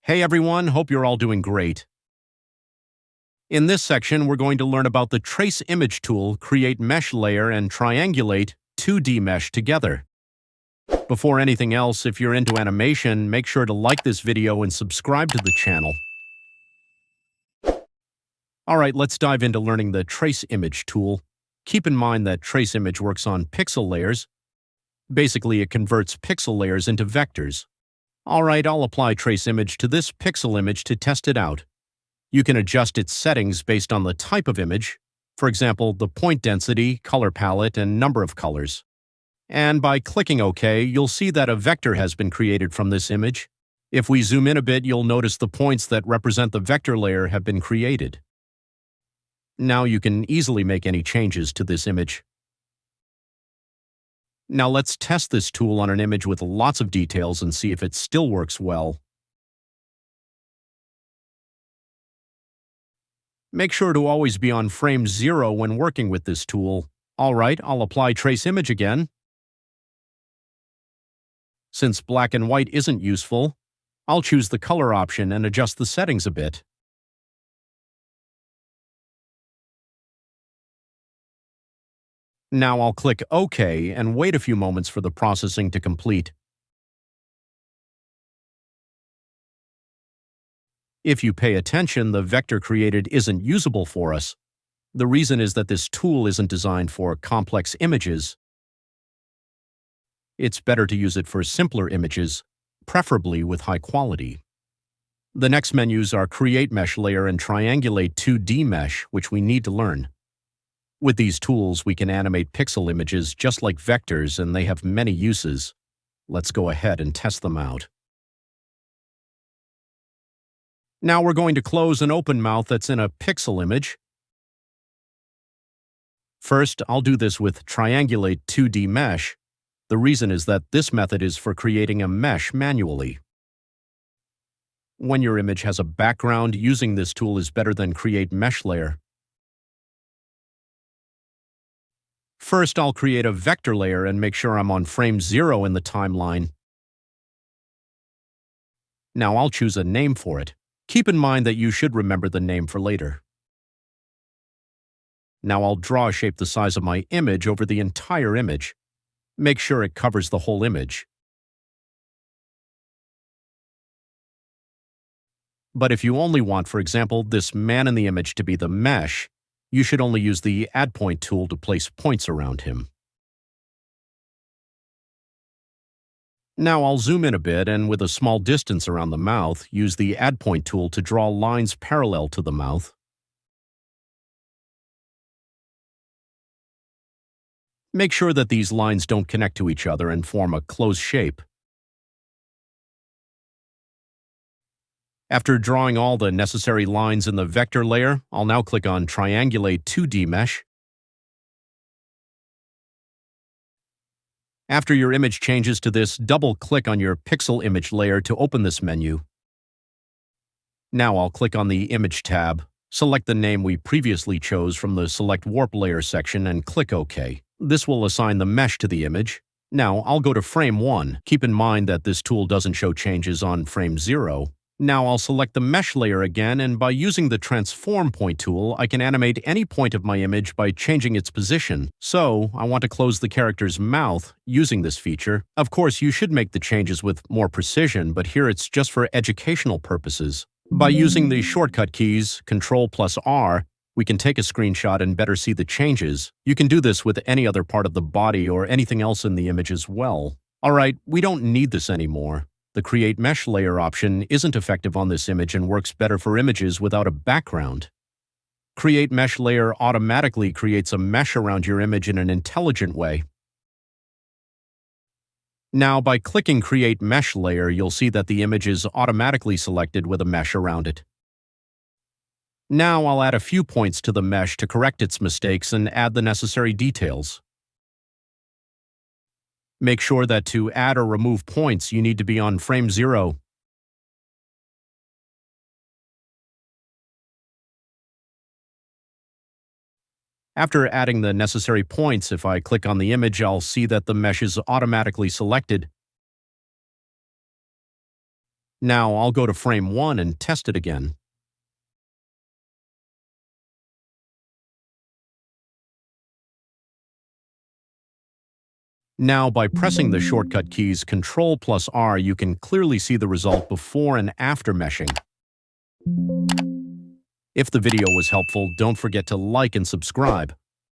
Hey everyone, hope you're all doing great. In this section, we're going to learn about the Trace Image tool, Create Mesh Layer, and Triangulate 2D Mesh together. Before anything else, if you're into animation, make sure to like this video and subscribe to the channel. Alright, let's dive into learning the Trace Image tool. Keep in mind that Trace Image works on pixel layers. Basically, it converts pixel layers into vectors. Alright, I'll apply Trace Image to this pixel image to test it out. You can adjust its settings based on the type of image, for example, the point density, color palette, and number of colors. And by clicking OK, you'll see that a vector has been created from this image. If we zoom in a bit, you'll notice the points that represent the vector layer have been created. Now you can easily make any changes to this image. Now let's test this tool on an image with lots of details and see if it still works well. Make sure to always be on frame 0 when working with this tool. Alright, I'll apply Trace Image again. Since black and white isn't useful, I'll choose the color option and adjust the settings a bit. Now I'll click OK and wait a few moments for the processing to complete. If you pay attention, the vector created isn't usable for us. The reason is that this tool isn't designed for complex images. It's better to use it for simpler images, preferably with high quality. The next menus are Create Mesh Layer and Triangulate 2D Mesh, which we need to learn. With these tools, we can animate pixel images just like vectors, and they have many uses. Let's go ahead and test them out. Now we're going to close an open mouth that's in a pixel image. First, I'll do this with Triangulate 2D Mesh. The reason is that this method is for creating a mesh manually. When your image has a background, using this tool is better than Create Mesh Layer. First, I'll create a vector layer and make sure I'm on frame 0 in the timeline. Now I'll choose a name for it. Keep in mind that you should remember the name for later. Now I'll draw a shape the size of my image over the entire image. Make sure it covers the whole image. But if you only want, for example, this man in the image to be the mesh, you should only use the Add Point tool to place points around him. Now I'll zoom in a bit and with a small distance around the mouth, use the Add Point tool to draw lines parallel to the mouth. Make sure that these lines don't connect to each other and form a closed shape. After drawing all the necessary lines in the vector layer, I'll now click on Triangulate 2D Mesh. After your image changes to this, double-click on your pixel image layer to open this menu. Now I'll click on the Image tab, select the name we previously chose from the Select Warp Layer section and click OK. This will assign the mesh to the image. Now I'll go to frame 1. Keep in mind that this tool doesn't show changes on frame 0. Now I'll select the mesh layer again, and by using the Transform Point tool, I can animate any point of my image by changing its position. So, I want to close the character's mouth using this feature. Of course, you should make the changes with more precision, but here it's just for educational purposes. By using the shortcut keys, Ctrl+R, we can take a screenshot and better see the changes. You can do this with any other part of the body or anything else in the image as well. Alright, we don't need this anymore. The Create Mesh Layer option isn't effective on this image and works better for images without a background. Create Mesh Layer automatically creates a mesh around your image in an intelligent way. Now, by clicking Create Mesh Layer, you'll see that the image is automatically selected with a mesh around it. Now I'll add a few points to the mesh to correct its mistakes and add the necessary details. Make sure that to add or remove points, you need to be on frame 0. After adding the necessary points, if I click on the image, I'll see that the mesh is automatically selected. Now I'll go to frame 1 and test it again. Now, by pressing the shortcut keys Ctrl+R, you can clearly see the result before and after meshing. If the video was helpful, don't forget to like and subscribe.